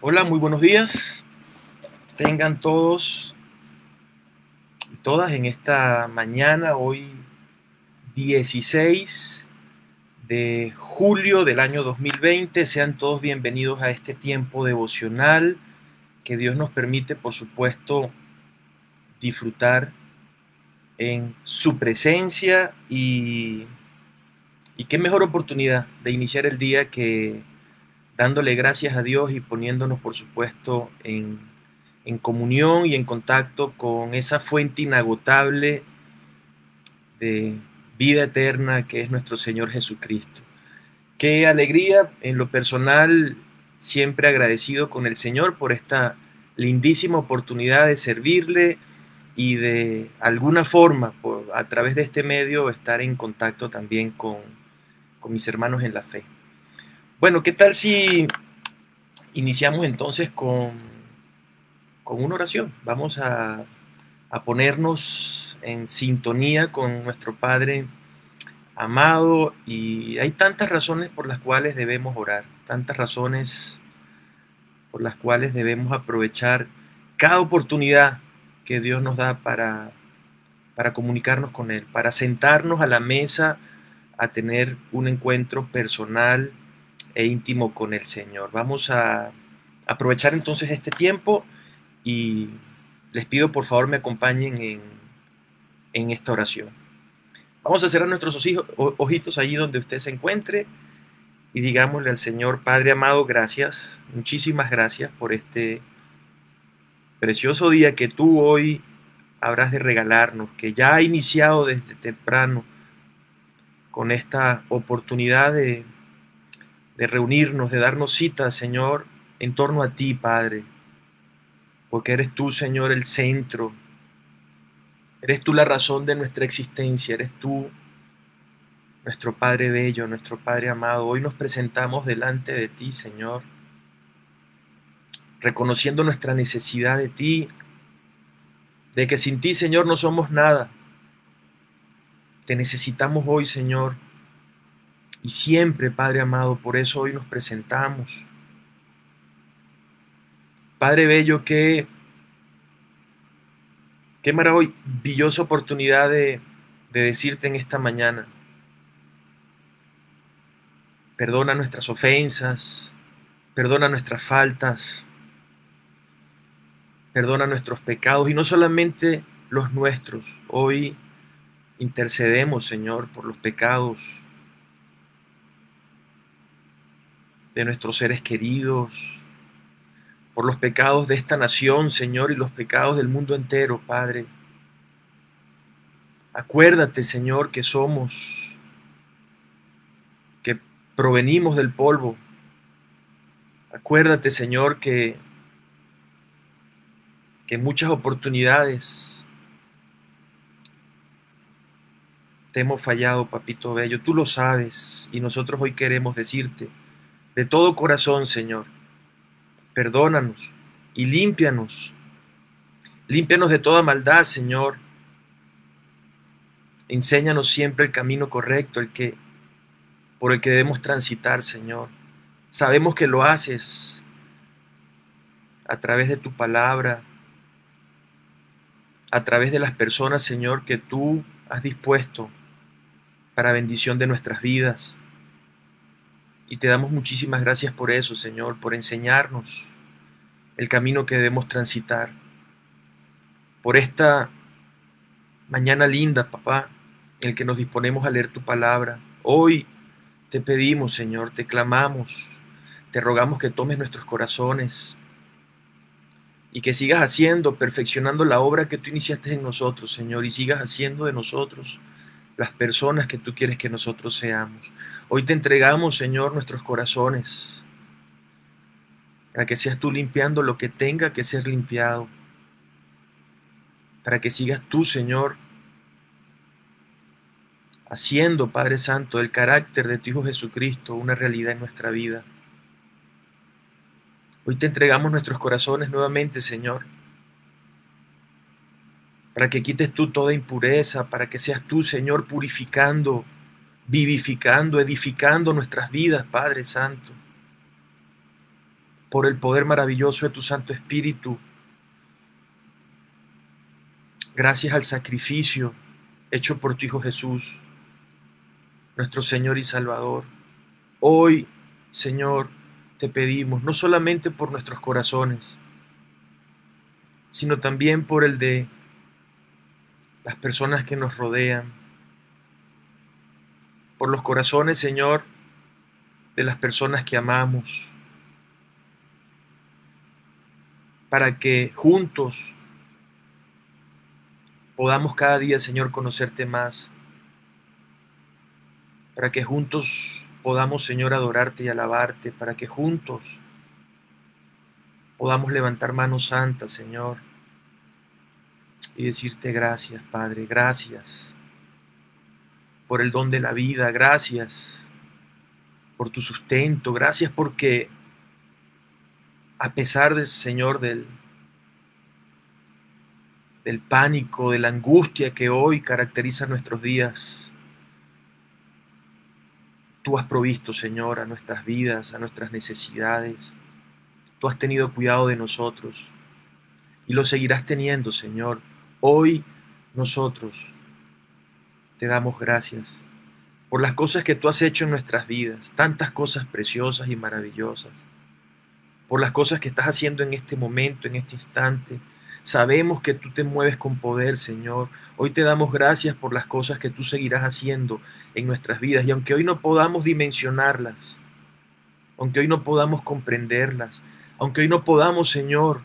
Hola, muy buenos días. Tengan todos y todas en esta mañana, hoy 16 de julio del año 2020. Sean todos bienvenidos a este tiempo devocional que Dios nos permite, por supuesto, disfrutar en su presencia y qué mejor oportunidad de iniciar el día que dándole gracias a Dios y poniéndonos, por supuesto, en comunión y en contacto con esa fuente inagotable de vida eterna que es nuestro Señor Jesucristo. Qué alegría, en lo personal, siempre agradecido con el Señor por esta lindísima oportunidad de servirle y de alguna forma, a través de este medio, estar en contacto también con mis hermanos en la fe. Bueno, ¿qué tal si iniciamos entonces con una oración? Vamos a ponernos en sintonía con nuestro Padre amado, y hay tantas razones por las cuales debemos orar, tantas razones por las cuales debemos aprovechar cada oportunidad que Dios nos da para comunicarnos con Él, para sentarnos a la mesa a tener un encuentro personal e íntimo con el Señor. Vamos a aprovechar entonces este tiempo y les pido por favor me acompañen en esta oración. Vamos a cerrar nuestros ojitos allí donde usted se encuentre y digámosle al Señor: Padre amado, gracias, muchísimas gracias por este precioso día que tú hoy habrás de regalarnos, que ya ha iniciado desde temprano con esta oportunidad de reunirnos, de darnos cita, Señor, en torno a ti, Padre, porque eres tú, Señor, el centro, eres tú la razón de nuestra existencia, eres tú nuestro Padre bello, nuestro Padre amado. Hoy nos presentamos delante de ti, Señor, reconociendo nuestra necesidad de ti, de que sin ti, Señor, no somos nada. Te necesitamos hoy, Señor, y siempre, Padre amado, por eso hoy nos presentamos. Padre bello, qué maravillosa oportunidad de decirte en esta mañana: perdona nuestras ofensas, perdona nuestras faltas, perdona nuestros pecados, y no solamente los nuestros. Hoy intercedemos, Señor, por los pecados de nuestros seres queridos, por los pecados de esta nación, Señor, y los pecados del mundo entero, Padre. Acuérdate, Señor, que provenimos del polvo. Acuérdate, Señor, que en muchas oportunidades te hemos fallado, Papito Bello. Tú lo sabes, y nosotros hoy queremos decirte de todo corazón, Señor, perdónanos y límpianos. Límpianos de toda maldad, Señor. Enséñanos siempre el camino correcto, por el que debemos transitar, Señor. Sabemos que lo haces a través de tu palabra, a través de las personas, Señor, que tú has dispuesto para bendición de nuestras vidas. Y te damos muchísimas gracias por eso, Señor, por enseñarnos el camino que debemos transitar. Por esta mañana linda, papá, en el que nos disponemos a leer tu palabra. Hoy te pedimos, Señor, te clamamos, te rogamos que tomes nuestros corazones y que sigas haciendo, perfeccionando la obra que tú iniciaste en nosotros, Señor, y sigas haciendo de nosotros las personas que tú quieres que nosotros seamos. Hoy te entregamos, Señor, nuestros corazones, para que seas tú limpiando lo que tenga que ser limpiado, para que sigas tú, Señor, haciendo, Padre Santo, el carácter de tu Hijo Jesucristo una realidad en nuestra vida. Hoy te entregamos nuestros corazones nuevamente, Señor, para que quites tú toda impureza, para que seas tú, Señor, purificando, vivificando, edificando nuestras vidas, Padre Santo. por el poder maravilloso de tu Santo Espíritu. Gracias al sacrificio hecho por tu Hijo Jesús, nuestro Señor y Salvador. Hoy, Señor, te pedimos, no solamente por nuestros corazones, sino también por el de las personas que nos rodean, por los corazones, Señor, de las personas que amamos, para que juntos podamos cada día, Señor, conocerte más, para que juntos podamos, Señor, adorarte y alabarte, para que juntos podamos levantar manos santas, Señor, y decirte gracias, Padre, gracias por el don de la vida, gracias por tu sustento, gracias porque a pesar del Señor del pánico, de la angustia que hoy caracteriza nuestros días, tú has provisto, Señor, a nuestras vidas, a nuestras necesidades. Tú has tenido cuidado de nosotros y lo seguirás teniendo, Señor. Hoy nosotros te damos gracias por las cosas que tú has hecho en nuestras vidas, tantas cosas preciosas y maravillosas, por las cosas que estás haciendo en este momento, en este instante. Sabemos que tú te mueves con poder, Señor. Hoy te damos gracias por las cosas que tú seguirás haciendo en nuestras vidas. Y aunque hoy no podamos dimensionarlas, aunque hoy no podamos comprenderlas, aunque hoy no podamos, Señor,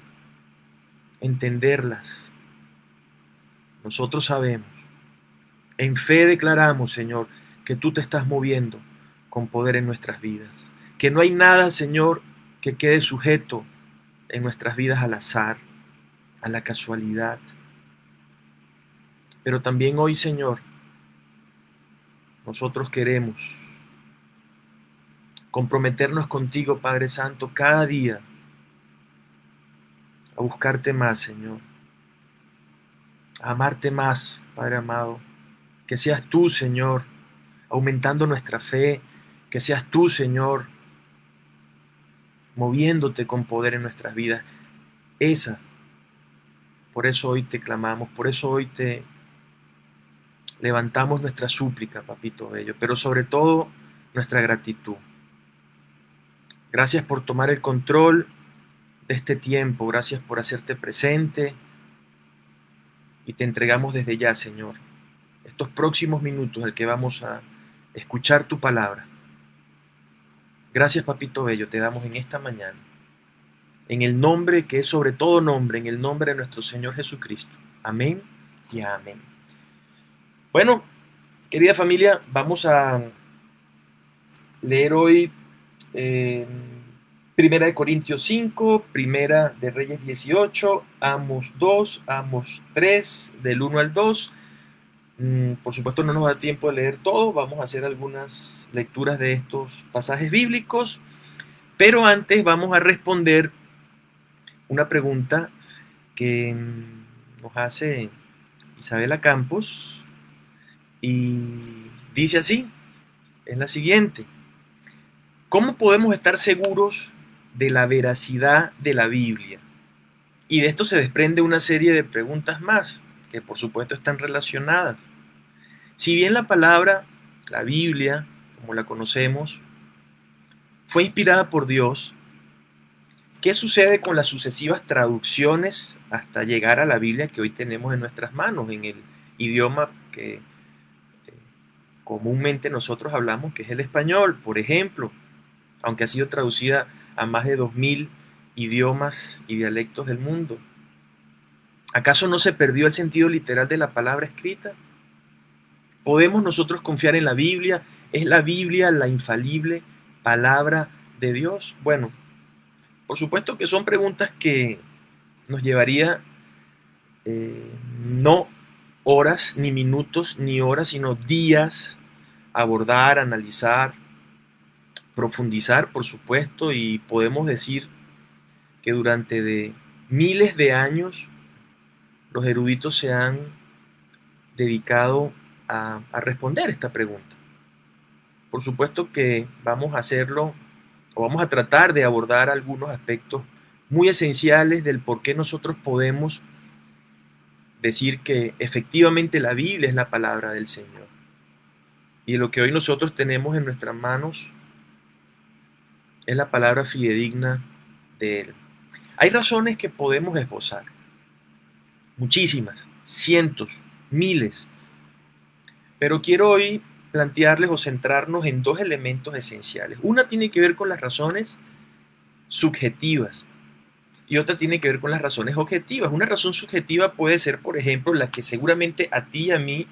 entenderlas, nosotros sabemos, en fe declaramos, Señor, que tú te estás moviendo con poder en nuestras vidas. Que no hay nada, Señor, que quede sujeto en nuestras vidas al azar, a la casualidad. Pero también hoy, Señor, nosotros queremos comprometernos contigo, Padre Santo, cada día a buscarte más, Señor, a amarte más, Padre amado. Que seas tú, Señor, aumentando nuestra fe, que seas tú, Señor, moviéndote con poder en nuestras vidas. Por eso hoy te clamamos, por eso hoy te levantamos nuestra súplica, Papito Bello, pero sobre todo nuestra gratitud. Gracias por tomar el control de este tiempo, gracias por hacerte presente y te entregamos desde ya, Señor, estos próximos minutos en que vamos a escuchar tu palabra. Gracias, Papito Bello, te damos en esta mañana, en el nombre que es sobre todo nombre, en el nombre de nuestro Señor Jesucristo. Amén y amén. Bueno, querida familia, vamos a leer hoy Primera de Corintios 5, Primera de Reyes 18, Amos 2, Amos 3, del 1 al 2. Por supuesto no nos da tiempo de leer todo, vamos a hacer algunas lecturas de estos pasajes bíblicos, pero antes vamos a responder una pregunta que nos hace Isabela Campos y dice así, es la siguiente: ¿cómo podemos estar seguros de la veracidad de la Biblia? Y de esto se desprende una serie de preguntas más, que por supuesto están relacionadas. Si bien la palabra, la Biblia, como la conocemos, fue inspirada por Dios, ¿qué sucede con las sucesivas traducciones hasta llegar a la Biblia que hoy tenemos en nuestras manos, en el idioma que comúnmente nosotros hablamos, que es el español, por ejemplo, aunque ha sido traducida a más de 2000 idiomas y dialectos del mundo? ¿Acaso no se perdió el sentido literal de la palabra escrita? ¿Podemos nosotros confiar en la Biblia? ¿Es la Biblia la infalible palabra de Dios? Bueno, por supuesto que son preguntas que nos llevaría no horas, ni minutos, ni horas, sino días a abordar, analizar, profundizar, por supuesto, y podemos decir que durante de miles de años los eruditos se han dedicado a responder esta pregunta. Por supuesto que vamos a hacerlo o vamos a tratar de abordar algunos aspectos muy esenciales del por qué nosotros podemos decir que efectivamente la Biblia es la palabra del Señor. Y lo que hoy nosotros tenemos en nuestras manos es la palabra fidedigna de Él. Hay razones que podemos esbozar, muchísimas, cientos, miles, pero quiero hoy plantearles o centrarnos en dos elementos esenciales. Una tiene que ver con las razones subjetivas y otra tiene que ver con las razones objetivas. Una razón subjetiva puede ser, por ejemplo, la que seguramente a ti y a mí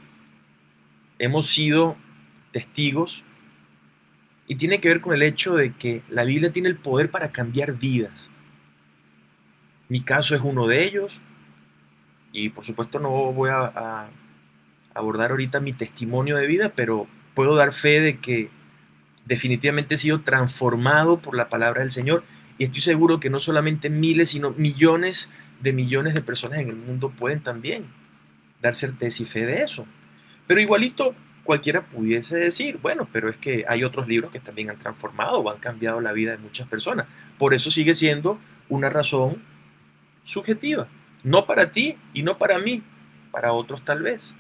hemos sido testigos, y tiene que ver con el hecho de que la Biblia tiene el poder para cambiar vidas. Mi caso es uno de ellos, y por supuesto no voy a abordar ahorita mi testimonio de vida, pero puedo dar fe de que definitivamente he sido transformado por la palabra del Señor, y estoy seguro que no solamente miles, sino millones de personas en el mundo pueden también dar certeza y fe de eso. Pero igualito cualquiera pudiese decir, bueno, pero es que hay otros libros que también han transformado o han cambiado la vida de muchas personas. Por eso sigue siendo una razón subjetiva. No para ti y no para mí, para otros tal vez.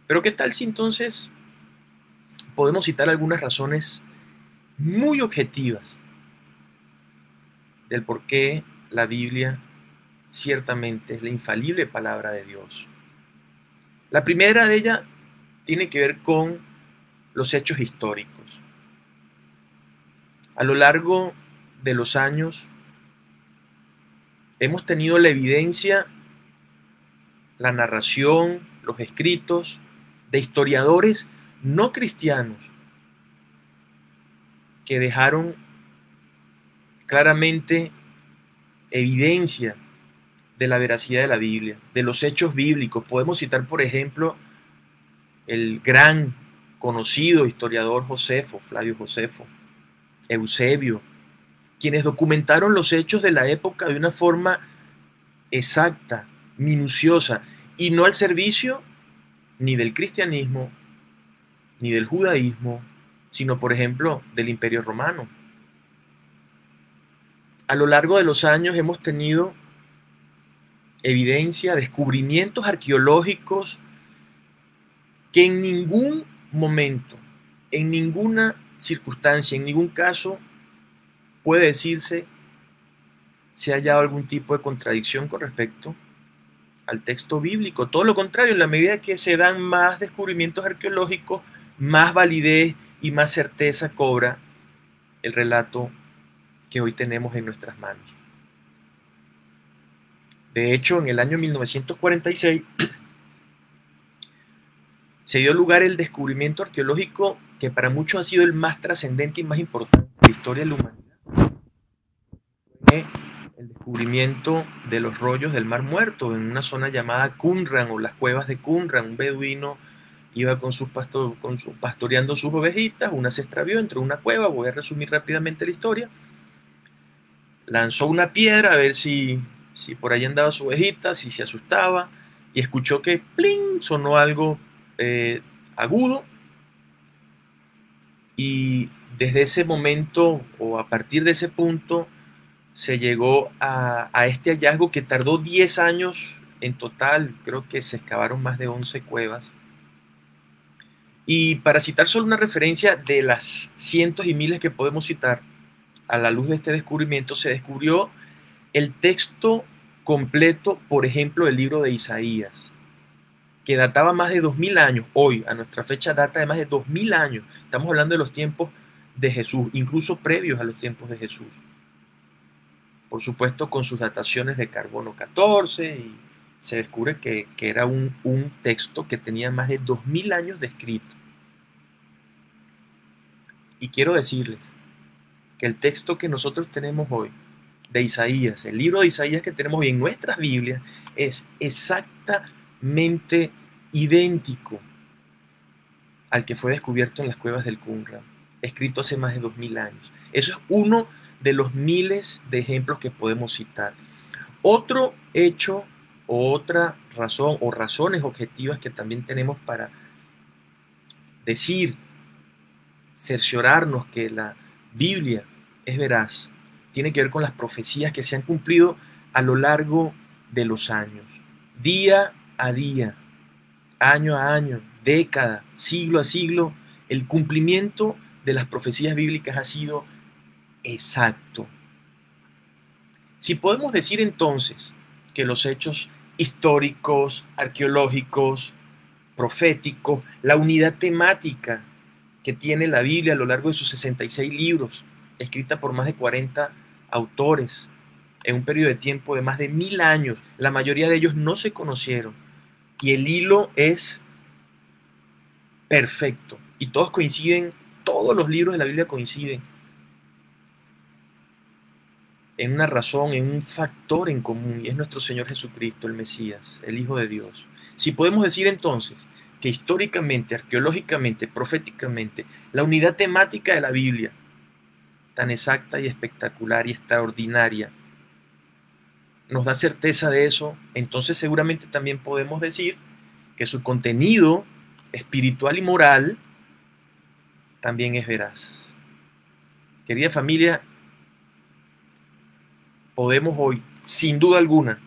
Pero ¿qué tal si entonces podemos citar algunas razones muy objetivas del por qué la Biblia ciertamente es la infalible palabra de Dios? La primera de ellas tiene que ver con los hechos históricos. A lo largo de los años hemos tenido la evidencia, la narración, los escritos de historiadores no cristianos que dejaron claramente evidencia de la veracidad de la Biblia, de los hechos bíblicos. Podemos citar, por ejemplo, el gran conocido historiador Josefo, Flavio Josefo, Eusebio, quienes documentaron los hechos de la época de una forma exacta, minuciosa, y no al servicio ni del cristianismo, ni del judaísmo, sino, por ejemplo, del Imperio Romano. A lo largo de los años hemos tenido evidencia, descubrimientos arqueológicos que en ningún momento, en ninguna circunstancia, en ningún caso, puede decirse se ha hallado algún tipo de contradicción con respecto al texto bíblico. Todo lo contrario, en la medida que se dan más descubrimientos arqueológicos, más validez y más certeza cobra el relato que hoy tenemos en nuestras manos. De hecho, en el año 1946 se dio lugar el descubrimiento arqueológico que para muchos ha sido el más trascendente y más importante de la historia de la humanidad. Fue el descubrimiento de los rollos del Mar Muerto en una zona llamada Qumran o las cuevas de Qumran. Un beduino iba pastoreando sus ovejitas, una se extravió, entró en una cueva, voy a resumir rápidamente la historia, lanzó una piedra a ver si por ahí andaba su ovejita, si se asustaba, y escuchó que ¡pling! Sonó algo agudo, y desde ese momento o a partir de ese punto se llegó a este hallazgo que tardó 10 años en total. Creo que se excavaron más de 11 cuevas. Y para citar solo una referencia de las cientos y miles que podemos citar, a la luz de este descubrimiento se descubrió el texto completo, por ejemplo, del libro de Isaías, que databa más de 2000 años. Hoy, a nuestra fecha, data de más de 2000 años. Estamos hablando de los tiempos de Jesús, incluso previos a los tiempos de Jesús. Por supuesto, con sus dataciones de carbono 14, y se descubre que era un texto que tenía más de 2000 años de escrito. Y quiero decirles que el texto que nosotros tenemos hoy, de Isaías, el libro de Isaías que tenemos hoy en nuestras Biblias, es exactamente idéntico al que fue descubierto en las cuevas del Qumran, escrito hace más de 2000 años. Eso es uno de los miles de ejemplos que podemos citar. Otro hecho o otra razón o razones objetivas que también tenemos para decir, cerciorarnos que la Biblia es veraz. Tiene que ver con las profecías que se han cumplido a lo largo de los años, día a día, año a año, década, siglo a siglo. El cumplimiento de las profecías bíblicas ha sido exacto. Si podemos decir entonces que los hechos históricos, arqueológicos, proféticos, la unidad temática que tiene la Biblia a lo largo de sus 66 libros, escrita por más de 40 autores, en un periodo de tiempo de más de 1000 años, la mayoría de ellos no se conocieron, y el hilo es perfecto, y todos coinciden, todos los libros de la Biblia coinciden en una razón, en un factor en común, y es nuestro Señor Jesucristo, el Mesías, el Hijo de Dios. Si podemos decir entonces que históricamente, arqueológicamente, proféticamente, la unidad temática de la Biblia, tan exacta y espectacular y extraordinaria, nos da certeza de eso, entonces seguramente también podemos decir que su contenido espiritual y moral también es veraz. Querida familia, podemos hoy, sin duda alguna,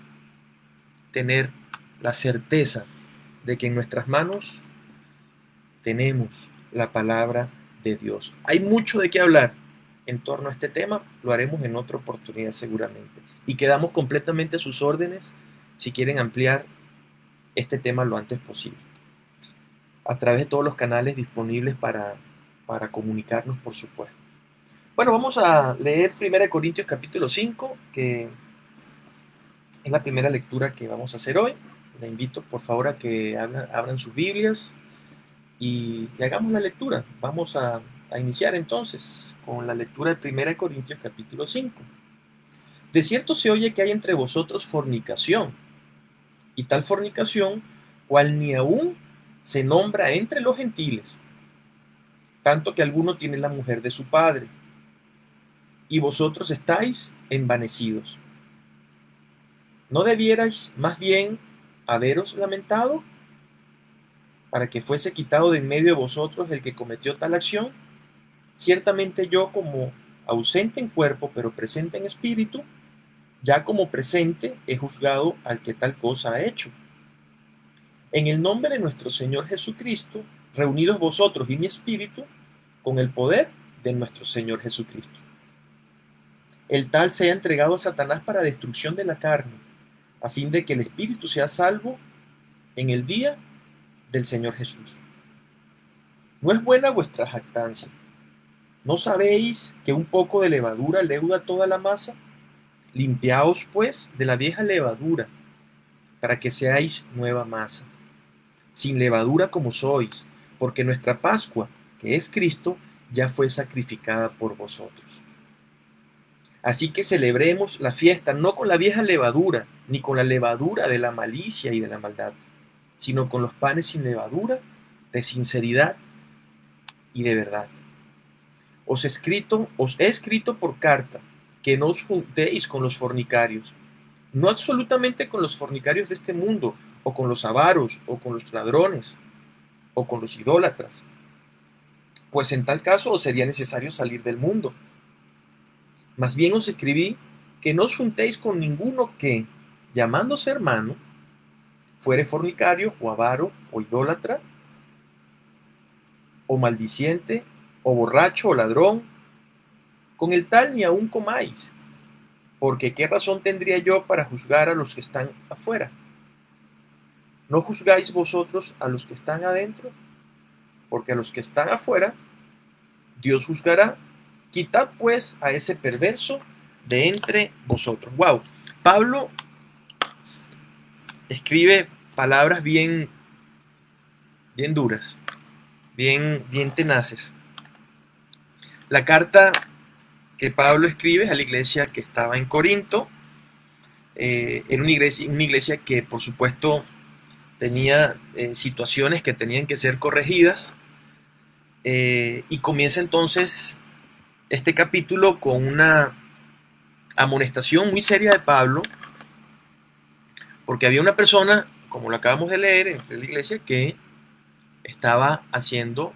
tener la certeza de que en nuestras manos tenemos la palabra de Dios. Hay mucho de qué hablar en torno a este tema, lo haremos en otra oportunidad seguramente. Y quedamos completamente a sus órdenes si quieren ampliar este tema lo antes posible, a través de todos los canales disponibles para comunicarnos, por supuesto. Bueno, vamos a leer 1 Corintios capítulo 5, que es la primera lectura que vamos a hacer hoy. Les invito por favor a que abran sus Biblias y hagamos la lectura. Vamos a iniciar entonces con la lectura de 1 Corintios capítulo 5. De cierto se oye que hay entre vosotros fornicación, y tal fornicación, cual ni aún se nombra entre los gentiles, tanto que alguno tiene la mujer de su padre, y vosotros estáis envanecidos. ¿No debierais más bien haberos lamentado para que fuese quitado de en medio de vosotros el que cometió tal acción? Ciertamente yo, como ausente en cuerpo, pero presente en espíritu, ya como presente he juzgado al que tal cosa ha hecho. En el nombre de nuestro Señor Jesucristo, reunidos vosotros y mi espíritu, con el poder de nuestro Señor Jesucristo. El tal sea entregado a Satanás para destrucción de la carne, a fin de que el espíritu sea salvo en el día del Señor Jesús. No es buena vuestra jactancia. ¿No sabéis que un poco de levadura leuda toda la masa? Limpiaos, pues, de la vieja levadura, para que seáis nueva masa, sin levadura como sois, porque nuestra Pascua, que es Cristo, ya fue sacrificada por vosotros. Así que celebremos la fiesta no con la vieja levadura, ni con la levadura de la malicia y de la maldad, sino con los panes sin levadura, de sinceridad y de verdad. Os he escrito por carta que no os juntéis con los fornicarios, no absolutamente con los fornicarios de este mundo, o con los avaros, o con los ladrones, o con los idólatras, pues en tal caso os sería necesario salir del mundo. Más bien os escribí que no os juntéis con ninguno que, llamándose hermano, fuere fornicario, o avaro, o idólatra, o maldiciente, o borracho, o ladrón. Con el tal ni aun comáis, porque ¿qué razón tendría yo para juzgar a los que están afuera? ¿No juzgáis vosotros a los que están adentro? Porque a los que están afuera, Dios juzgará. Quitad pues a ese perverso de entre vosotros. Wow, Pablo escribe palabras bien duras, bien tenaces. La carta que Pablo escribe a la iglesia que estaba en Corinto, era una iglesia que por supuesto tenía situaciones que tenían que ser corregidas, y comienza entonces este capítulo con una amonestación muy seria de Pablo, porque había una persona, como lo acabamos de leer, entre la iglesia, que estaba haciendo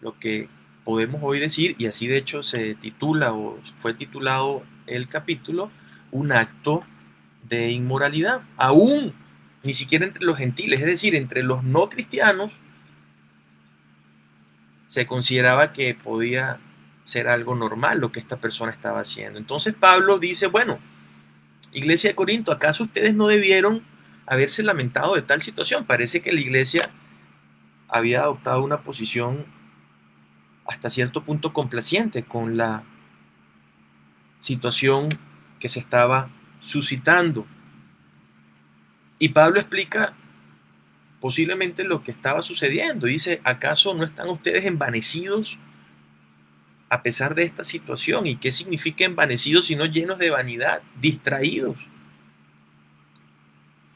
lo que podemos hoy decir, y así de hecho se titula o fue titulado el capítulo, un acto de inmoralidad, aún ni siquiera entre los gentiles, es decir, entre los no cristianos se consideraba que podía ser algo normal lo que esta persona estaba haciendo. Entonces Pablo dice, bueno, Iglesia de Corinto, ¿acaso ustedes no debieron haberse lamentado de tal situación? Parece que la iglesia había adoptado una posición hasta cierto punto complaciente con la situación que se estaba suscitando. Y Pablo explica posiblemente lo que estaba sucediendo. Dice, ¿acaso no están ustedes envanecidos a pesar de esta situación? ¿Y qué significa envanecidos sino llenos de vanidad, distraídos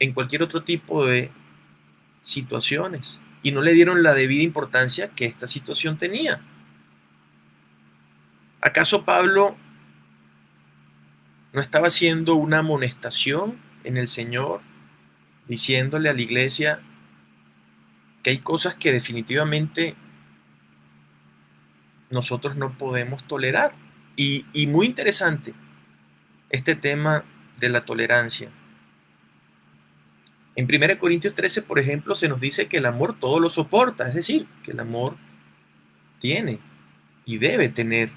en cualquier otro tipo de situaciones? Y no le dieron la debida importancia que esta situación tenía. ¿Acaso Pablo no estaba haciendo una amonestación en el Señor, diciéndole a la iglesia que hay cosas que definitivamente nosotros no podemos tolerar? Y muy interesante este tema de la tolerancia. En 1 Corintios 13, por ejemplo, se nos dice que el amor todo lo soporta, es decir, que el amor tiene y debe tener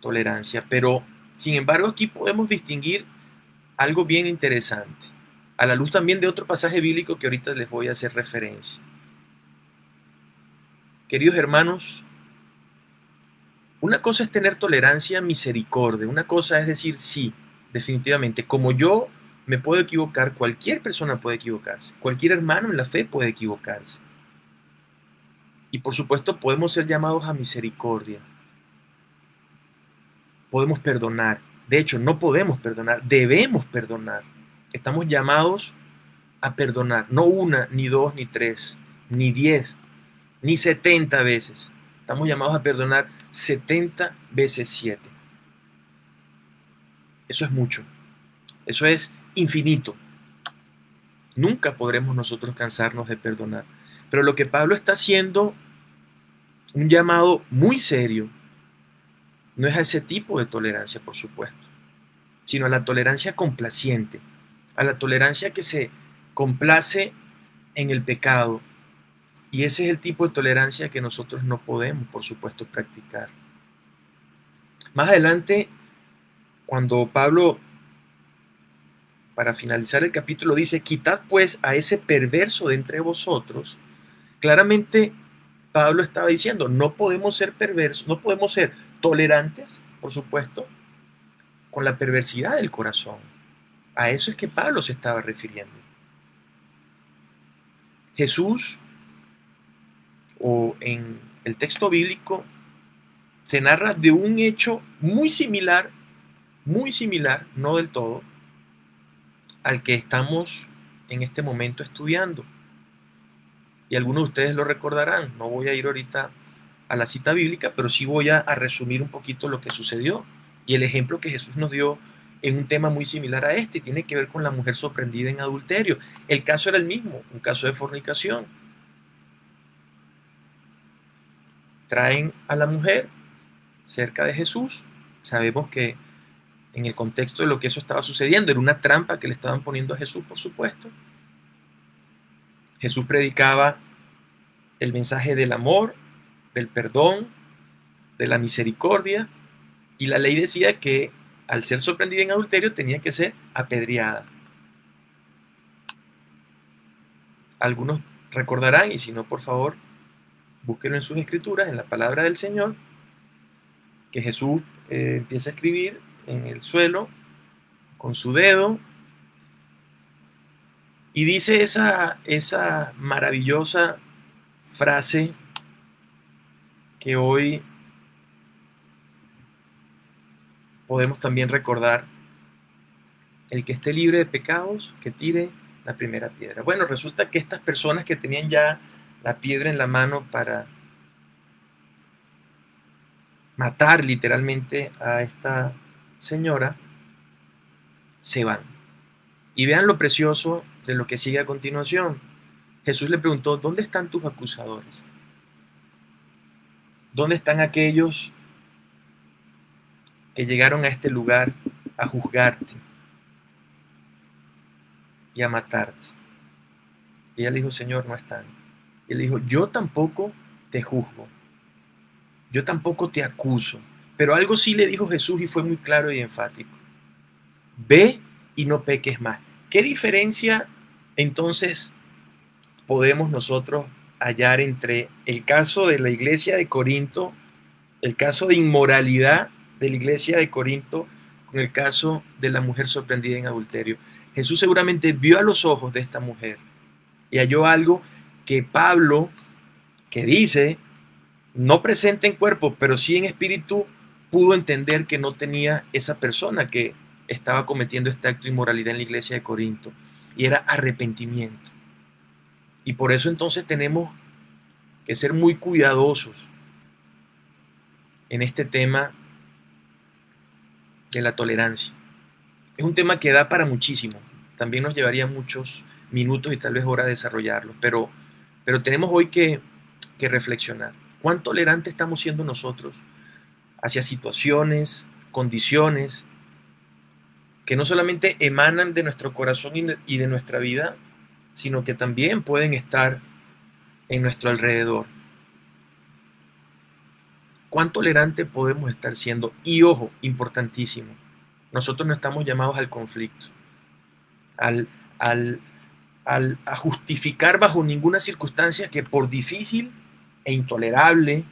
tolerancia. Pero, sin embargo, aquí podemos distinguir algo bien interesante, a la luz también de otro pasaje bíblico que ahorita les voy a hacer referencia. Queridos hermanos, una cosa es tener tolerancia, misericordia, una cosa es decir, sí, definitivamente, como yo me puedo equivocar, cualquier persona puede equivocarse, cualquier hermano en la fe puede equivocarse. Y por supuesto podemos ser llamados a misericordia, podemos perdonar, de hecho no podemos perdonar, debemos perdonar. Estamos llamados a perdonar, no una, ni dos, ni tres, ni 10, ni 70 veces. Estamos llamados a perdonar 70 veces 7. Eso es mucho. Eso es infinito. Nunca podremos nosotros cansarnos de perdonar. Pero lo que Pablo está haciendo, un llamado muy serio, no es a ese tipo de tolerancia, por supuesto, sino a la tolerancia complaciente, a la tolerancia que se complace en el pecado. Y ese es el tipo de tolerancia que nosotros no podemos, por supuesto, practicar. Más adelante, cuando Pablo, para finalizar el capítulo, dice, quitad pues a ese perverso de entre vosotros, claramente Pablo estaba diciendo, no podemos ser perversos, no podemos ser tolerantes, por supuesto, con la perversidad del corazón. A eso es que Pablo se estaba refiriendo. Jesús, o en el texto bíblico, se narra de un hecho muy similar, no del todo, al que estamos en este momento estudiando. Y algunos de ustedes lo recordarán. No voy a ir ahorita a la cita bíblica, pero sí voy a resumir un poquito lo que sucedió y el ejemplo que Jesús nos dio en un tema muy similar a este. Tiene que ver con la mujer sorprendida en adulterio. El caso era el mismo, un caso de fornicación. Traen a la mujer cerca de Jesús. Sabemos que en el contexto de lo que eso estaba sucediendo, era una trampa que le estaban poniendo a Jesús, por supuesto. Jesús predicaba el mensaje del amor, del perdón, de la misericordia, y la ley decía que al ser sorprendida en adulterio tenía que ser apedreada. Algunos recordarán, y si no, por favor, búsquenlo en sus escrituras, en la palabra del Señor, que Jesús empieza a escribir en el suelo con su dedo y dice esa maravillosa frase que hoy podemos también recordar: el que esté libre de pecados, que tire la primera piedra. Bueno, resulta que estas personas que tenían ya la piedra en la mano para matar literalmente a esta señora, se van. Y vean lo precioso de lo que sigue a continuación. Jesús le preguntó, ¿dónde están tus acusadores? ¿Dónde están aquellos que llegaron a este lugar a juzgarte y a matarte? Y ella le dijo, Señor, no están. Y él dijo, yo tampoco te juzgo, yo tampoco te acuso. Pero algo sí le dijo Jesús y fue muy claro y enfático. Ve y no peques más. ¿Qué diferencia entonces podemos nosotros hallar entre el caso de la iglesia de Corinto, el caso de inmoralidad de la iglesia de Corinto, con el caso de la mujer sorprendida en adulterio? Jesús seguramente vio a los ojos de esta mujer y halló algo que Pablo, que dice, no presente en cuerpo, pero sí en espíritu, pudo entender que no tenía esa persona que estaba cometiendo este acto de inmoralidad en la iglesia de Corinto, y era arrepentimiento. Y por eso entonces tenemos que ser muy cuidadosos en este tema de la tolerancia. Es un tema que da para muchísimo, también nos llevaría muchos minutos y tal vez horas desarrollarlo, pero tenemos hoy que reflexionar. ¿Cuán tolerantes estamos siendo nosotros hacia situaciones, condiciones que no solamente emanan de nuestro corazón y de nuestra vida, sino que también pueden estar en nuestro alrededor? ¿Cuán tolerante podemos estar siendo? Y ojo, importantísimo, nosotros no estamos llamados al conflicto, al, al, a justificar bajo ninguna circunstancia que por difícil e intolerable,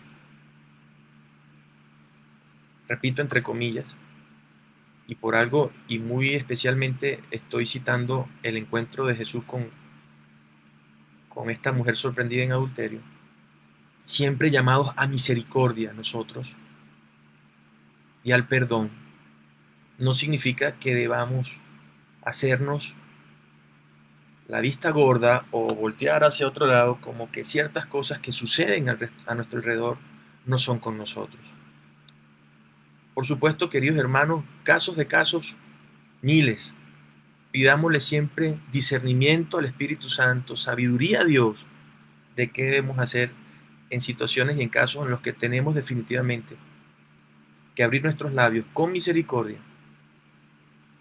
repito entre comillas, y por algo, y muy especialmente estoy citando el encuentro de Jesús con esta mujer sorprendida en adulterio, siempre llamados a misericordia nosotros y al perdón, no significa que debamos hacernos la vista gorda o voltear hacia otro lado como que ciertas cosas que suceden a nuestro alrededor no son con nosotros. Por supuesto, queridos hermanos, casos de casos, miles. Pidámosle siempre discernimiento al Espíritu Santo, sabiduría a Dios de qué debemos hacer en situaciones y en casos en los que tenemos definitivamente que abrir nuestros labios con misericordia,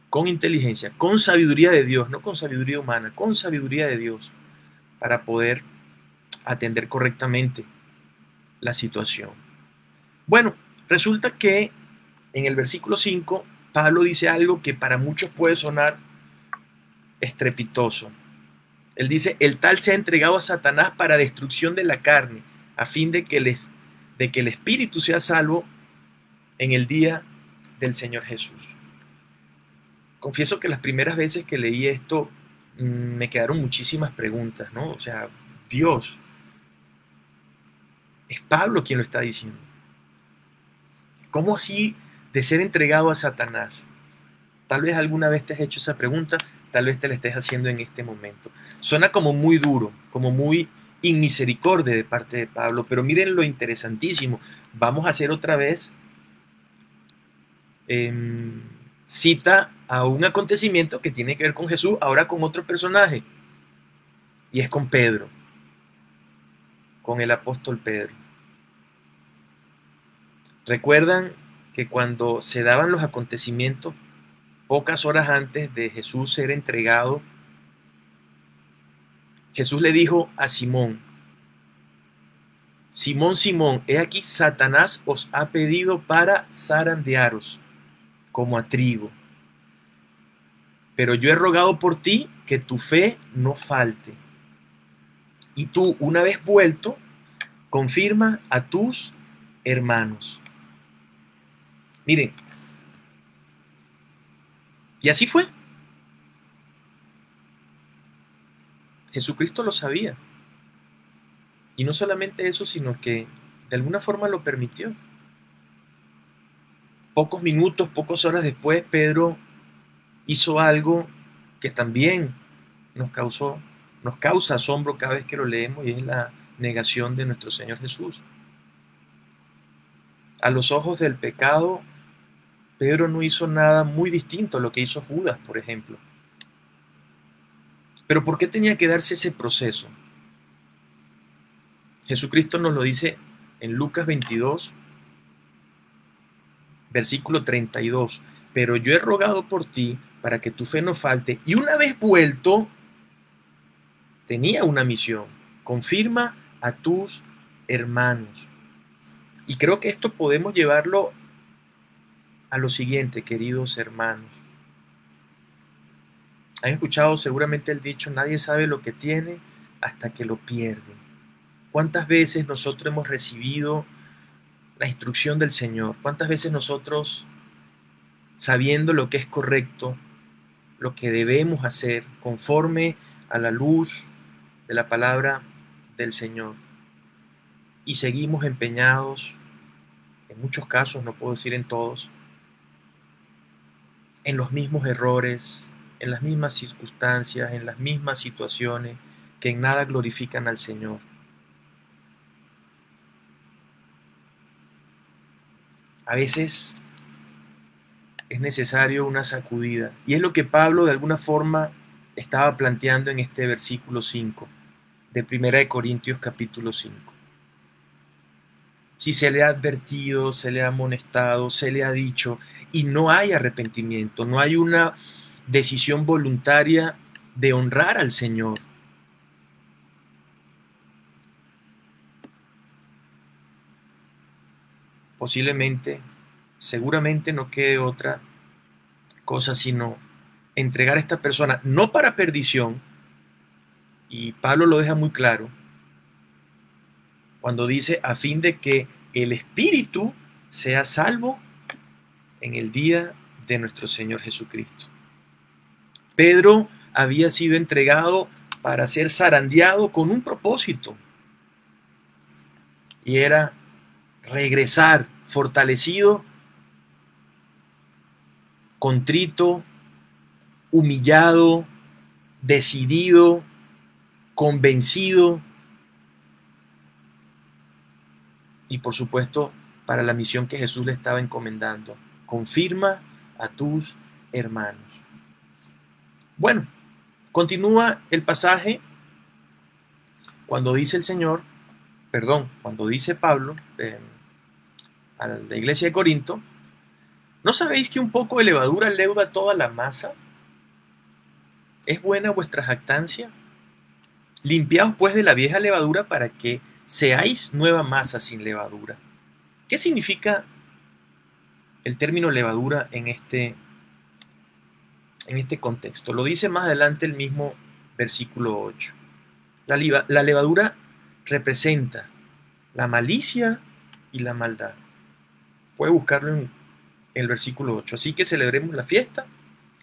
con inteligencia, con sabiduría de Dios, no con sabiduría humana, con sabiduría de Dios, para poder atender correctamente la situación. Bueno, resulta que en el versículo 5, Pablo dice algo que para muchos puede sonar estrepitoso. Él dice, el tal se ha entregado a Satanás para destrucción de la carne, a fin de que el espíritu sea salvo en el día del Señor Jesús. Confieso que las primeras veces que leí esto me quedaron muchísimas preguntas, ¿no? O sea, Dios, es Pablo quien lo está diciendo. ¿Cómo así de ser entregado a Satanás? Tal vez alguna vez te has hecho esa pregunta, tal vez te la estés haciendo en este momento. Suena como muy duro, como muy inmisericordia de parte de Pablo, pero miren lo interesantísimo. Vamos a hacer otra vez cita a un acontecimiento que tiene que ver con Jesús, ahora con otro personaje, y es con Pedro, con el apóstol Pedro. ¿Recuerdan que cuando se daban los acontecimientos, pocas horas antes de Jesús ser entregado, Jesús le dijo a Simón, Simón, Simón, he aquí Satanás os ha pedido para zarandearos como a trigo. Pero yo he rogado por ti que tu fe no falte. Y tú, una vez vuelto, confirma a tus hermanos. Miren, y así fue. Jesucristo lo sabía. Y no solamente eso, sino que de alguna forma lo permitió. Pocos minutos, pocas horas después, Pedro hizo algo que también nos causa asombro cada vez que lo leemos, y es la negación de nuestro Señor Jesús. A los ojos del pecado, Pedro no hizo nada muy distinto a lo que hizo Judas, por ejemplo. Pero ¿por qué tenía que darse ese proceso? Jesucristo nos lo dice en Lucas 22, versículo 32. Pero yo he rogado por ti para que tu fe no falte, y una vez vuelto, tenía una misión: confirma a tus hermanos. Y creo que esto podemos llevarlo a lo siguiente, queridos hermanos. Han escuchado seguramente el dicho: nadie sabe lo que tiene hasta que lo pierde. ¿Cuántas veces nosotros hemos recibido la instrucción del Señor? ¿Cuántas veces nosotros, sabiendo lo que es correcto, lo que debemos hacer conforme a la luz de la palabra del Señor, y seguimos empeñados, en muchos casos, no puedo decir en todos, en los mismos errores, en las mismas circunstancias, en las mismas situaciones que en nada glorifican al Señor? A veces es necesario una sacudida, y es lo que Pablo de alguna forma estaba planteando en este versículo 5 de 1 Corintios capítulo 5. Si se le ha advertido, se le ha amonestado, se le ha dicho, y no hay arrepentimiento, no hay una decisión voluntaria de honrar al Señor, posiblemente, seguramente no quede otra cosa sino entregar a esta persona, no para perdición, y Pablo lo deja muy claro cuando dice: a fin de que el espíritu sea salvo en el día de nuestro Señor Jesucristo. Pedro había sido entregado para ser zarandeado con un propósito, y era regresar fortalecido, contrito, humillado, decidido, convencido, y por supuesto para la misión que Jesús le estaba encomendando: confirma a tus hermanos. Bueno, continúa el pasaje cuando dice el Señor, cuando dice Pablo a la iglesia de Corinto: ¿no sabéis que un poco de levadura leuda toda la masa? ¿Es buena vuestra jactancia? Limpiaos pues de la vieja levadura para que seáis nueva masa sin levadura. ¿Qué significa el término levadura en este contexto? Lo dice más adelante el mismo versículo 8. La levadura representa la malicia y la maldad. Puede buscarlo en el versículo 8. Así que celebremos la fiesta,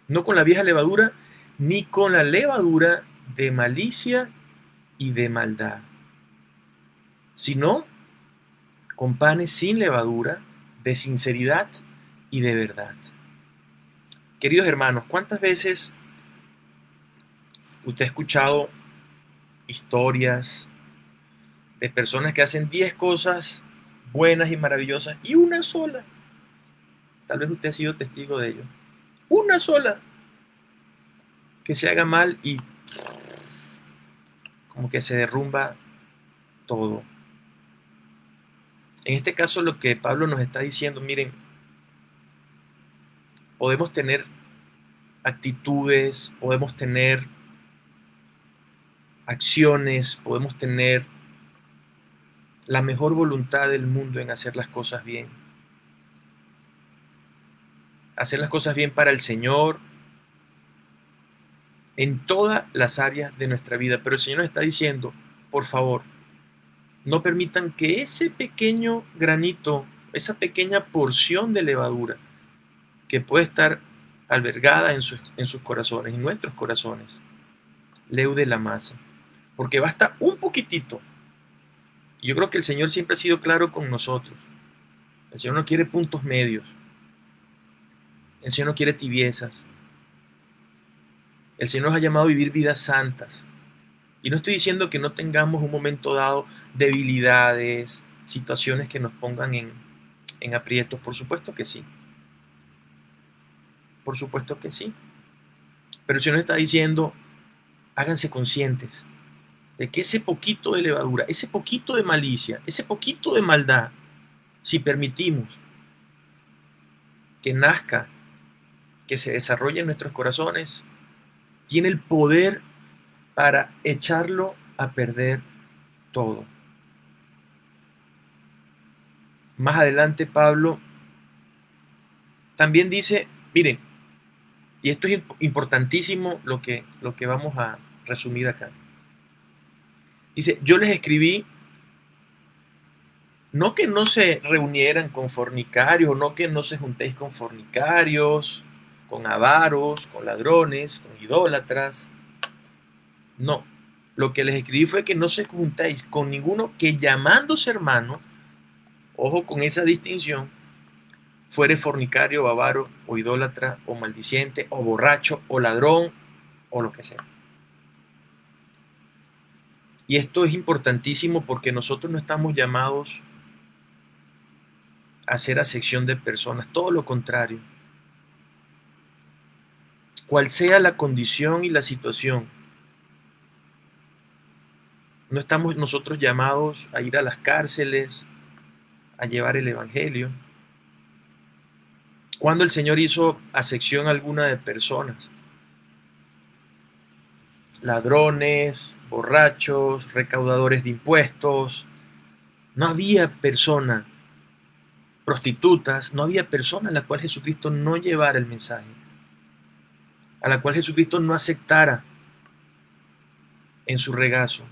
no con la vieja levadura, ni con la levadura de malicia y de maldad, sino con panes sin levadura, de sinceridad y de verdad. Queridos hermanos, ¿cuántas veces usted ha escuchado historias de personas que hacen 10 cosas buenas y maravillosas, y una sola, tal vez usted ha sido testigo de ello, una sola que se haga mal y como que se derrumba todo? En este caso, lo que Pablo nos está diciendo: miren, podemos tener actitudes, podemos tener acciones, podemos tener la mejor voluntad del mundo en hacer las cosas bien, hacer las cosas bien para el Señor en todas las áreas de nuestra vida, pero el Señor nos está diciendo: por favor, no permitan que ese pequeño granito, esa pequeña porción de levadura que puede estar albergada en sus corazones, en nuestros corazones, leude la masa, porque basta un poquitito. Y yo creo que el Señor siempre ha sido claro con nosotros. El Señor no quiere puntos medios, el Señor no quiere tibiezas. El Señor nos ha llamado a vivir vidas santas. Y no estoy diciendo que no tengamos un momento dado debilidades, situaciones que nos pongan en aprietos. Por supuesto que sí. Por supuesto que sí. Pero el Señor está diciendo: háganse conscientes. de que ese poquito de levadura, ese poquito de malicia, ese poquito de maldad, si permitimos que nazca, que se desarrolle en nuestros corazones, tiene el poder para echarlo a perder todo. Más adelante Pablo también dice, miren, y esto es importantísimo lo que vamos a resumir acá. Dice, yo les escribí no que no se reunieran con fornicarios, no que no se juntéis con fornicarios, con avaros, con ladrones, con idólatras. No, lo que les escribí fue que no se juntáis con ninguno que llamándose hermano, ojo con esa distinción, fuere fornicario, avaro, o idólatra, o maldiciente, o borracho, o ladrón, o lo que sea. Y esto es importantísimo porque nosotros no estamos llamados a hacer acepción de personas, todo lo contrario. Cual sea la condición y la situación, no estamos nosotros llamados a ir a las cárceles, a llevar el evangelio. Cuando el Señor hizo acepción alguna de personas, ladrones, borrachos, recaudadores de impuestos, no había persona, prostitutas, no había persona a la cual Jesucristo no llevara el mensaje, a la cual Jesucristo no aceptara en su regazo.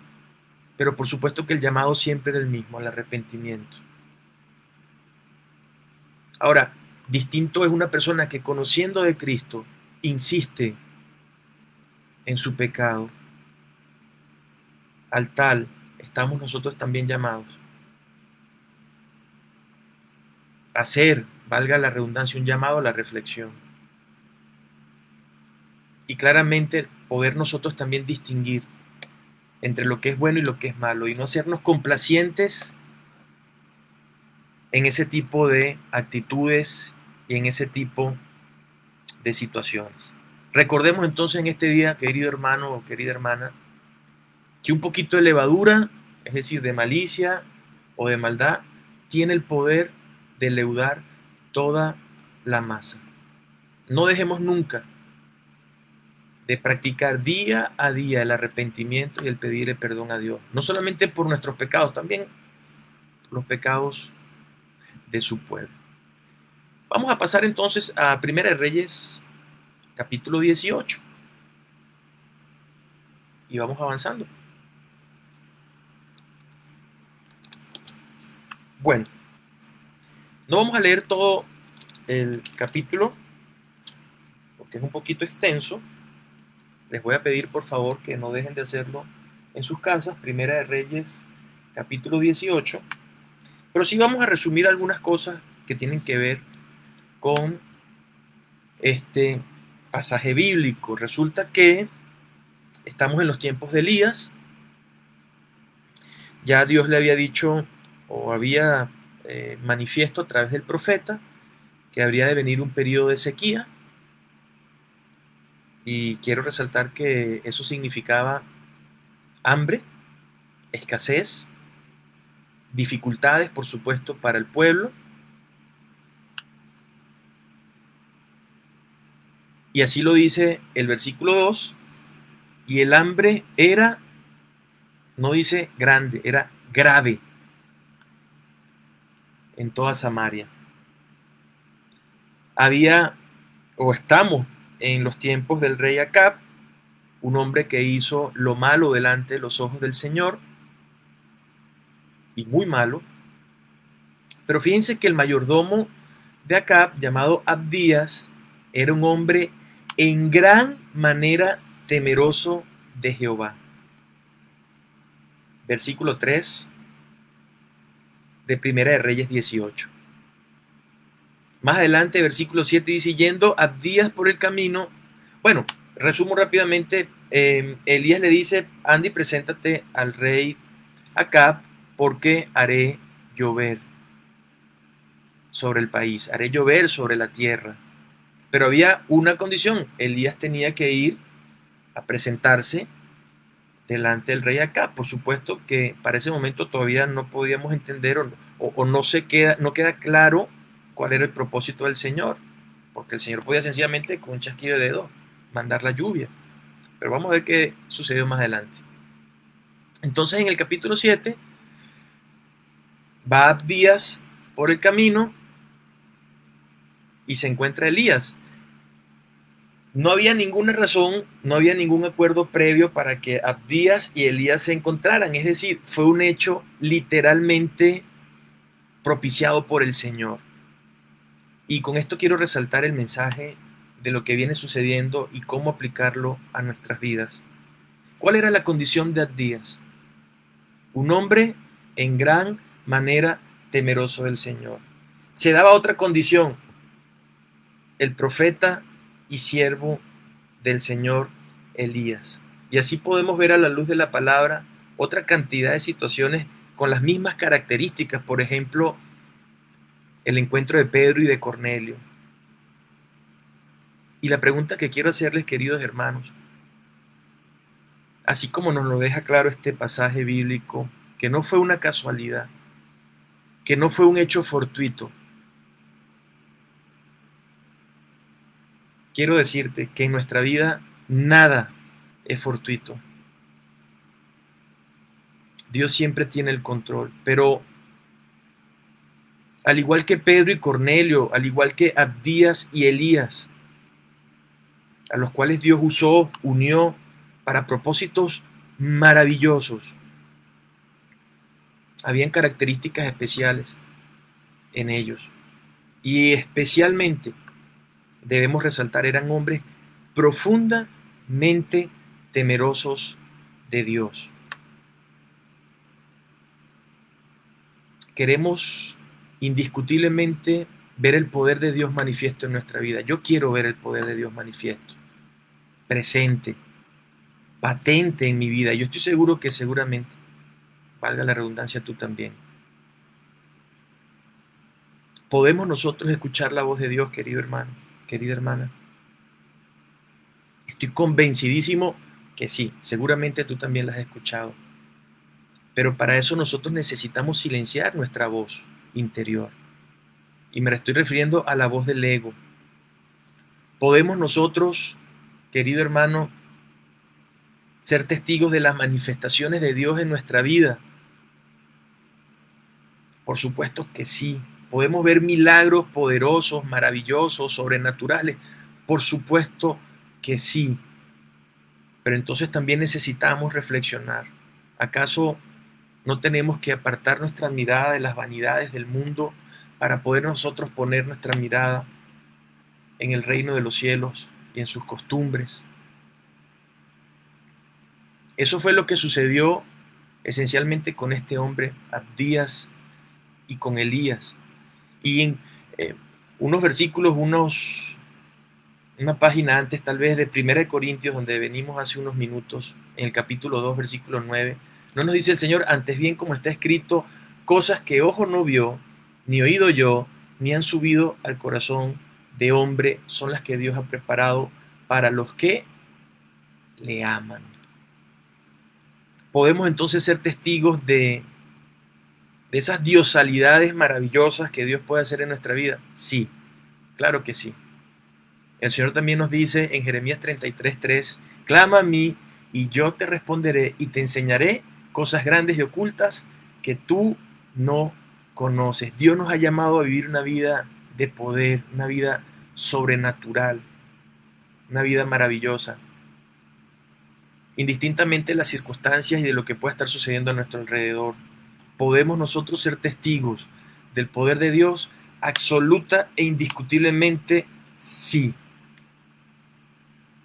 Pero por supuesto que el llamado siempre era el mismo, al arrepentimiento. Ahora, distinto es una persona que conociendo de Cristo insiste en su pecado. Al tal estamos nosotros también llamados a hacer, valga la redundancia, un llamado a la reflexión. Y claramente poder nosotros también distinguir entre lo que es bueno y lo que es malo, y no hacernos complacientes en ese tipo de actitudes y en ese tipo de situaciones. Recordemos entonces en este día, querido hermano o querida hermana, que un poquito de levadura, es decir, de malicia o de maldad, tiene el poder de leudar toda la masa. No dejemos nunca de practicar día a día el arrepentimiento y el pedirle perdón a Dios, no solamente por nuestros pecados, también por los pecados de su pueblo. Vamos a pasar entonces a Primera de Reyes, capítulo 18, y vamos avanzando. Bueno, no vamos a leer todo el capítulo porque es un poquito extenso. Les voy a pedir por favor que no dejen de hacerlo en sus casas. Primera de Reyes, capítulo 18. Pero sí vamos a resumir algunas cosas que tienen que ver con este pasaje bíblico. Resulta que estamos en los tiempos de Elías. Ya Dios le había dicho o había manifiesto a través del profeta que habría de venir un periodo de sequía. Y quiero resaltar que eso significaba hambre, escasez, dificultades, por supuesto, para el pueblo. Y así lo dice el versículo 2. Y el hambre era, no dice grande, era grave en toda Samaria. Había, o estamos en los tiempos del rey Acab, un hombre que hizo lo malo delante de los ojos del Señor, y muy malo. Pero fíjense que el mayordomo de Acab, llamado Abdías, era un hombre en gran manera temeroso de Jehová. Versículo 3 de Primera de Reyes 18. Más adelante, versículo 7 dice, yendo Abdías por el camino. Bueno, resumo rápidamente. Elías le dice, Andy, preséntate al rey Acab, porque haré llover sobre el país, haré llover sobre la tierra. Pero había una condición, Elías tenía que ir a presentarse delante del rey Acab. Por supuesto que para ese momento todavía no podíamos entender o no queda claro cuál era el propósito del Señor, porque el Señor podía sencillamente con un chasquido de dedos mandar la lluvia. Pero vamos a ver qué sucedió más adelante. Entonces en el capítulo 7 va Abdías por el camino y se encuentra Elías. No había ninguna razón, no había ningún acuerdo previo para que Abdías y Elías se encontraran. Es decir, fue un hecho literalmente propiciado por el Señor. Y con esto quiero resaltar el mensaje de lo que viene sucediendo y cómo aplicarlo a nuestras vidas. ¿Cuál era la condición de Abdías? Un hombre en gran manera temeroso del Señor. Se daba otra condición: el profeta y siervo del Señor Elías. Y así podemos ver a la luz de la palabra otra cantidad de situaciones con las mismas características. Por ejemplo, el encuentro de Pedro y de Cornelio. Y la pregunta que quiero hacerles, queridos hermanos, así como nos lo deja claro este pasaje bíblico, que no fue una casualidad, que no fue un hecho fortuito, quiero decirte que en nuestra vida nada es fortuito. Dios siempre tiene el control, pero al igual que Pedro y Cornelio, al igual que Abdías y Elías, a los cuales Dios unió para propósitos maravillosos, habían características especiales en ellos. Y especialmente debemos resaltar, eran hombres profundamente temerosos de Dios. Queremos indiscutiblemente ver el poder de Dios manifiesto en nuestra vida. Yo quiero ver el poder de Dios manifiesto, presente, patente en mi vida. Yo estoy seguro que seguramente, valga la redundancia, tú también. ¿Podemos nosotros escuchar la voz de Dios, querido hermano, querida hermana? Estoy convencidísimo que sí, seguramente tú también la has escuchado. Pero para eso nosotros necesitamos silenciar nuestra voz interior. Y me estoy refiriendo a la voz del ego. ¿Podemos nosotros, querido hermano, ser testigos de las manifestaciones de Dios en nuestra vida? Por supuesto que sí. ¿Podemos ver milagros poderosos, maravillosos, sobrenaturales? Por supuesto que sí. Pero entonces también necesitamos reflexionar. ¿Acaso no tenemos que apartar nuestra mirada de las vanidades del mundo para poder nosotros poner nuestra mirada en el reino de los cielos y en sus costumbres? Eso fue lo que sucedió esencialmente con este hombre, Abdías, y con Elías. Y en unos versículos, una página antes tal vez de 1 Corintios, donde venimos hace unos minutos, en el capítulo 2, versículo 9, no nos dice el Señor: antes bien, como está escrito, cosas que ojo no vio, ni oído yo, ni han subido al corazón de hombre, son las que Dios ha preparado para los que le aman. Podemos entonces ser testigos de esas diosalidades maravillosas que Dios puede hacer en nuestra vida. Sí, claro que sí. El Señor también nos dice en Jeremías 33:3, clama a mí y yo te responderé y te enseñaré cosas grandes y ocultas que tú no conoces. Dios nos ha llamado a vivir una vida de poder, una vida sobrenatural, una vida maravillosa, indistintamente de las circunstancias y de lo que pueda estar sucediendo a nuestro alrededor. ¿Podemos nosotros ser testigos del poder de Dios? Absoluta e indiscutiblemente sí.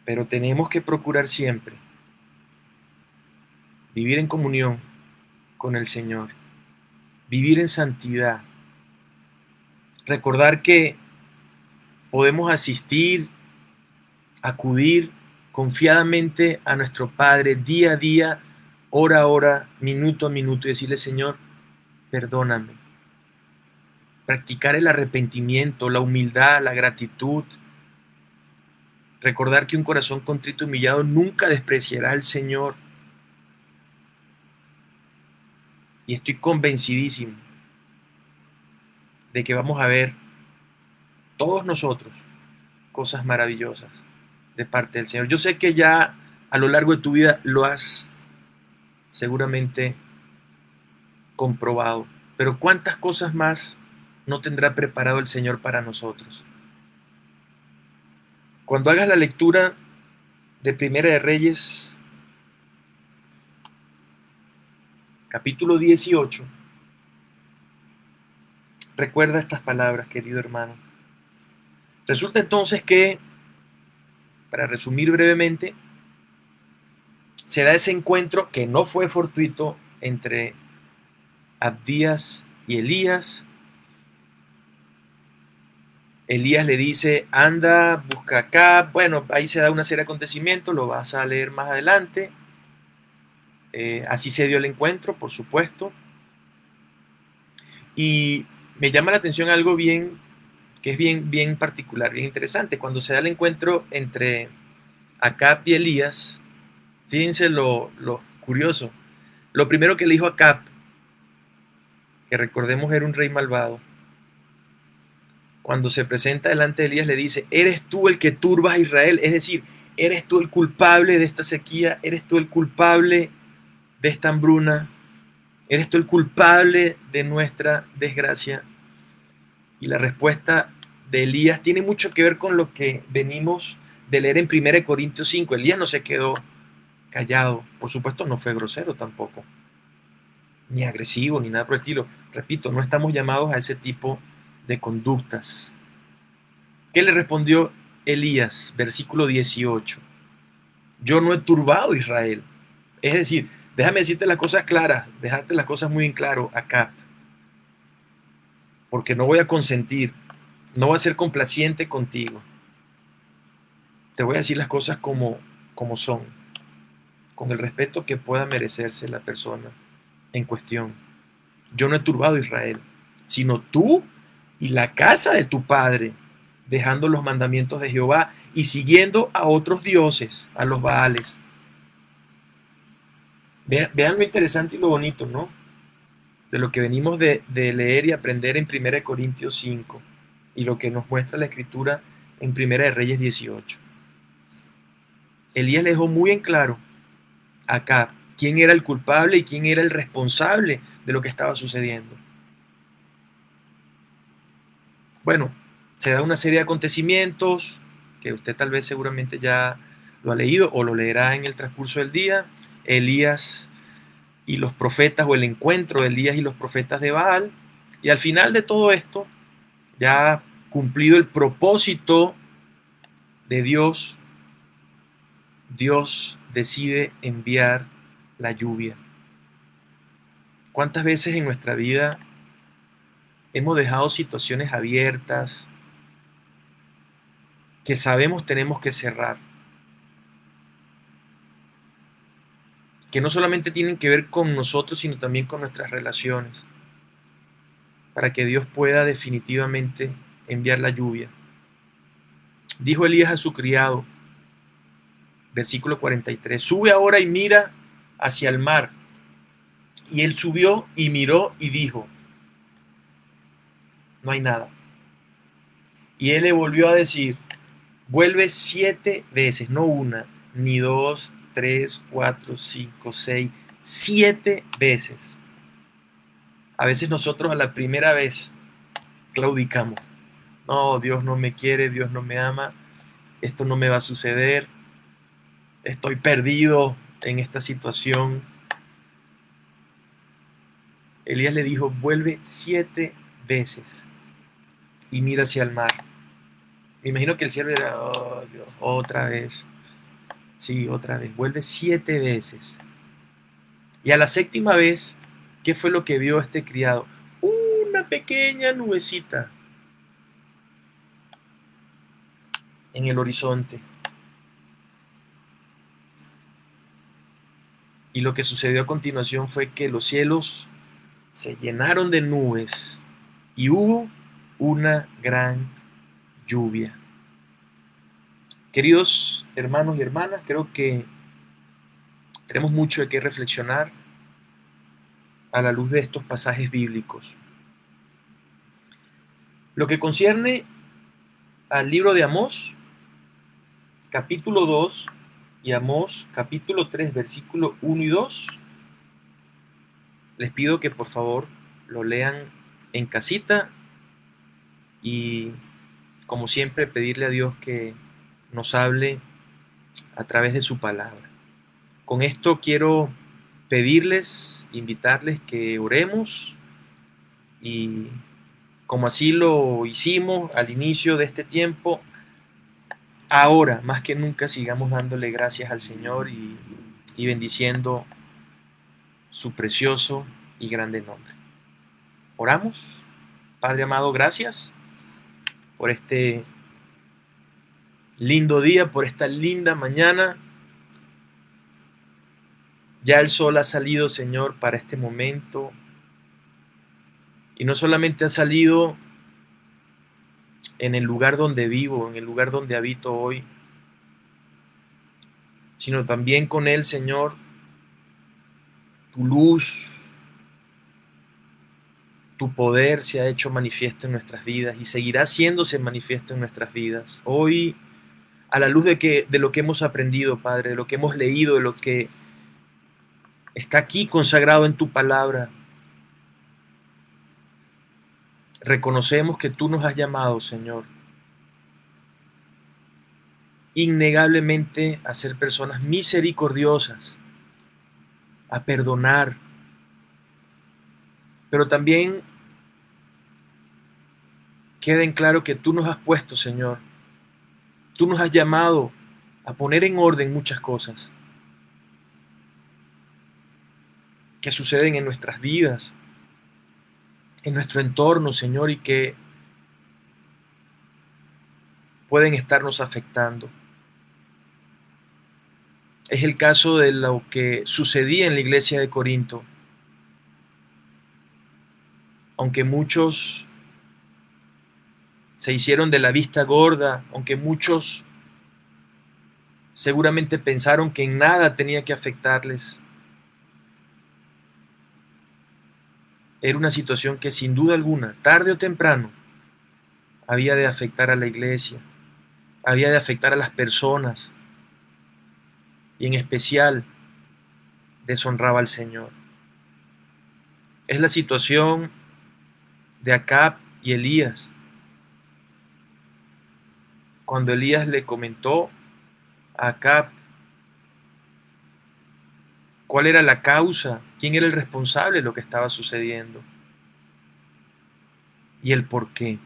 Pero tenemos que procurar siempre vivir en comunión con el Señor, vivir en santidad, recordar que podemos asistir, acudir confiadamente a nuestro Padre día a día, hora a hora, minuto a minuto, y decirle: Señor, perdóname. Practicar el arrepentimiento, la humildad, la gratitud. Recordar que un corazón contrito y humillado nunca despreciará al Señor. y estoy convencidísimo de que vamos a ver todos nosotros cosas maravillosas de parte del Señor. Yo sé que ya a lo largo de tu vida lo has seguramente comprobado, pero ¿cuántas cosas más no tendrá preparado el Señor para nosotros? Cuando hagas la lectura de Primera de Reyes, capítulo 18, recuerda estas palabras, querido hermano. Resulta entonces que, para resumir brevemente, se da ese encuentro que no fue fortuito entre Abdías y Elías. Elías le dice, anda, busca acá. Bueno, ahí se da una serie de acontecimientos, lo vas a leer más adelante. Así se dio el encuentro, por supuesto. Y me llama la atención algo bien, que es bien particular, bien interesante. Cuando se da el encuentro entre Acab y Elías, fíjense lo curioso. Lo primero que le dijo Acab, que recordemos era un rey malvado, cuando se presenta delante de Elías le dice, eres tú el que turbas a Israel, es decir, eres tú el culpable de esta sequía, eres tú el culpable de esta hambruna, eres tú el culpable de nuestra desgracia. Y la respuesta de Elías tiene mucho que ver con lo que venimos de leer en 1 Corintios 5. Elías no se quedó callado, por supuesto no fue grosero tampoco, ni agresivo, ni nada por el estilo. Repito, no estamos llamados a ese tipo de conductas. ¿Qué le respondió Elías? Versículo 18. Yo no he turbado a Israel. Es decir, déjame decirte las cosas claras, dejarte las cosas muy en claro acá, porque no voy a consentir, no voy a ser complaciente contigo. Te voy a decir las cosas como son, con el respeto que pueda merecerse la persona en cuestión. Yo no he turbado a Israel, sino tú y la casa de tu padre, dejando los mandamientos de Jehová y siguiendo a otros dioses, a los Baales. Vean lo interesante y lo bonito, ¿no? De lo que venimos de leer y aprender en 1 Corintios 5 y lo que nos muestra la escritura en 1 de Reyes 18. Elías le dejó muy en claro acá quién era el culpable y quién era el responsable de lo que estaba sucediendo. Bueno, se da una serie de acontecimientos que usted tal vez seguramente ya lo ha leído o lo leerá en el transcurso del día. Elías y los profetas, o el encuentro de Elías y los profetas de Baal. Y al final de todo esto, ya cumplido el propósito de Dios, Dios decide enviar la lluvia. ¿Cuántas veces en nuestra vida hemos dejado situaciones abiertas que sabemos tenemos que cerrar? Que no solamente tienen que ver con nosotros, sino también con nuestras relaciones, para que Dios pueda definitivamente enviar la lluvia. Dijo Elías a su criado, versículo 43, sube ahora y mira hacia el mar. Y él subió y miró y dijo, no hay nada. Y él le volvió a decir, vuelve 7 veces, no una, ni 2, 3, 4, 5, 6, 7 veces. A veces nosotros a la primera vez claudicamos. No, Dios no me quiere, Dios no me ama, esto no me va a suceder, estoy perdido en esta situación. Elías le dijo, vuelve 7 veces y mira hacia el mar. Me imagino que el siervo era, oh Dios, otra vez. Sí, otra vez. Vuelve 7 veces. Y a la séptima vez, ¿qué fue lo que vio este criado? Una pequeña nubecita en el horizonte. Y lo que sucedió a continuación fue que los cielos se llenaron de nubes y hubo una gran lluvia. Queridos hermanos y hermanas, creo que tenemos mucho de qué reflexionar a la luz de estos pasajes bíblicos. Lo que concierne al libro de Amós, capítulo 2, y Amós, capítulo 3, versículo 1 y 2, les pido que por favor lo lean en casita y, como siempre, pedirle a Dios que nos hable a través de su palabra. Con esto quiero pedirles, invitarles que oremos y, como así lo hicimos al inicio de este tiempo, ahora más que nunca sigamos dándole gracias al Señor y bendiciendo su precioso y grande nombre. Oramos. Padre amado, gracias por este lindo día, por esta linda mañana. Ya el sol ha salido, Señor, para este momento. Y no solamente ha salido en el lugar donde vivo, en el lugar donde habito hoy, sino también con él, Señor, tu luz, tu poder se ha hecho manifiesto en nuestras vidas y seguirá haciéndose manifiesto en nuestras vidas. Hoy, a la luz de lo que hemos aprendido, Padre, de lo que hemos leído, de lo que está aquí consagrado en tu palabra, reconocemos que tú nos has llamado, Señor, innegablemente a ser personas misericordiosas, a perdonar, pero también queda en claro que tú nos has puesto, Señor, tú nos has llamado a poner en orden muchas cosas que suceden en nuestras vidas, en nuestro entorno, Señor, y que pueden estarnos afectando. Es el caso de lo que sucedía en la iglesia de Corinto. Aunque muchos se hicieron de la vista gorda, aunque muchos seguramente pensaron que en nada tenía que afectarles, era una situación que sin duda alguna, tarde o temprano, había de afectar a la iglesia, había de afectar a las personas y en especial deshonraba al Señor. Es la situación de Acab y Elías. Cuando Elías le comentó a Acab cuál era la causa, quién era el responsable de lo que estaba sucediendo y el por qué.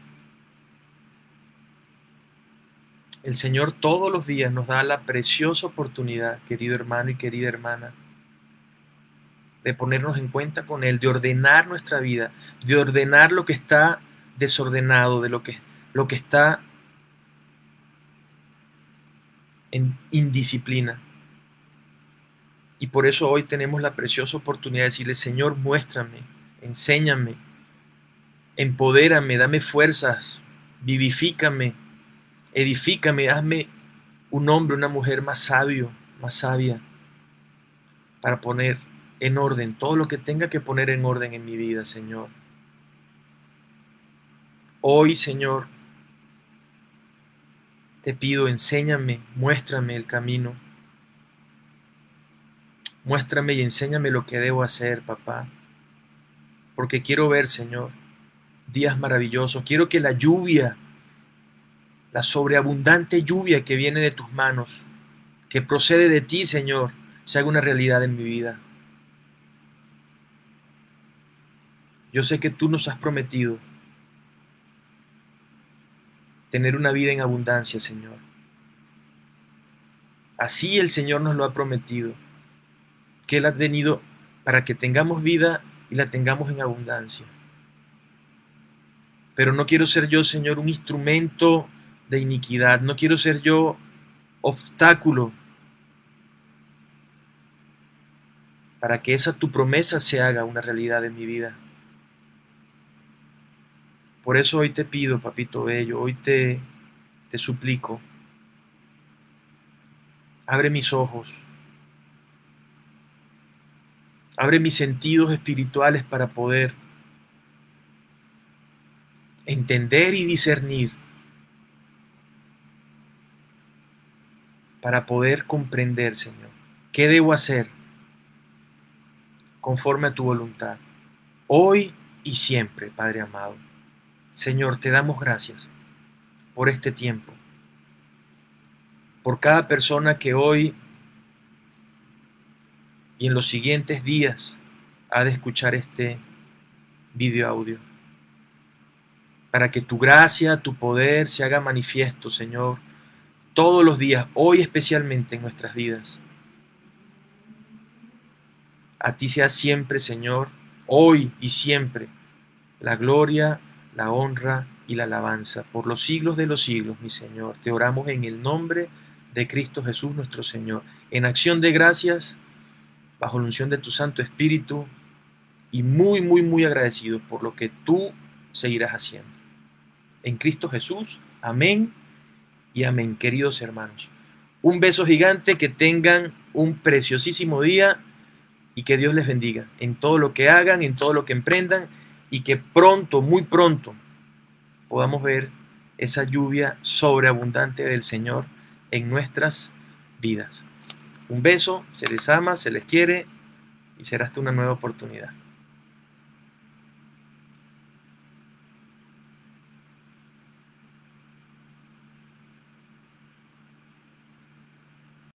El Señor todos los días nos da la preciosa oportunidad, querido hermano y querida hermana, de ponernos en cuenta con Él, de ordenar nuestra vida, de ordenar lo que está desordenado, de lo que está en indisciplina. Y por eso hoy tenemos la preciosa oportunidad de decirle: Señor, muéstrame, enséñame, empodérame, dame fuerzas, vivifícame, edifícame, hazme un hombre, una mujer más sabio, más sabia, para poner en orden todo lo que tenga que poner en orden en mi vida, Señor. Hoy, Señor, te pido, enséñame, muéstrame el camino. Muéstrame y enséñame lo que debo hacer, papá. Porque quiero ver, Señor, días maravillosos. Quiero que la lluvia, la sobreabundante lluvia que viene de tus manos, que procede de ti, Señor, se haga una realidad en mi vida. Yo sé que tú nos has prometido tener una vida en abundancia, Señor. Así el Señor nos lo ha prometido, que Él ha venido para que tengamos vida y la tengamos en abundancia. Pero no quiero ser yo, Señor, un instrumento de iniquidad. No quiero ser yo obstáculo para que esa tu promesa se haga una realidad en mi vida. Por eso hoy te pido, papito bello, hoy te suplico, abre mis ojos, Abre mis sentidos espirituales para poder entender y discernir, para poder comprender, Señor, qué debo hacer conforme a tu voluntad, hoy y siempre, Padre amado. Señor, te damos gracias por este tiempo, por cada persona que hoy y en los siguientes días ha de escuchar este video audio, para que tu gracia, tu poder se haga manifiesto, Señor, todos los días, hoy especialmente en nuestras vidas. A ti sea siempre, Señor, hoy y siempre, la gloria, la honra y la alabanza por los siglos de los siglos, mi Señor. Te oramos en el nombre de Cristo Jesús nuestro Señor, en acción de gracias, bajo la unción de tu Santo Espíritu, y muy, muy, muy agradecidos por lo que tú seguirás haciendo. En Cristo Jesús, amén y amén, queridos hermanos. Un beso gigante, que tengan un preciosísimo día y que Dios les bendiga en todo lo que hagan, en todo lo que emprendan, y que pronto, muy pronto, podamos ver esa lluvia sobreabundante del Señor en nuestras vidas. Un beso, se les ama, se les quiere y será hasta una nueva oportunidad.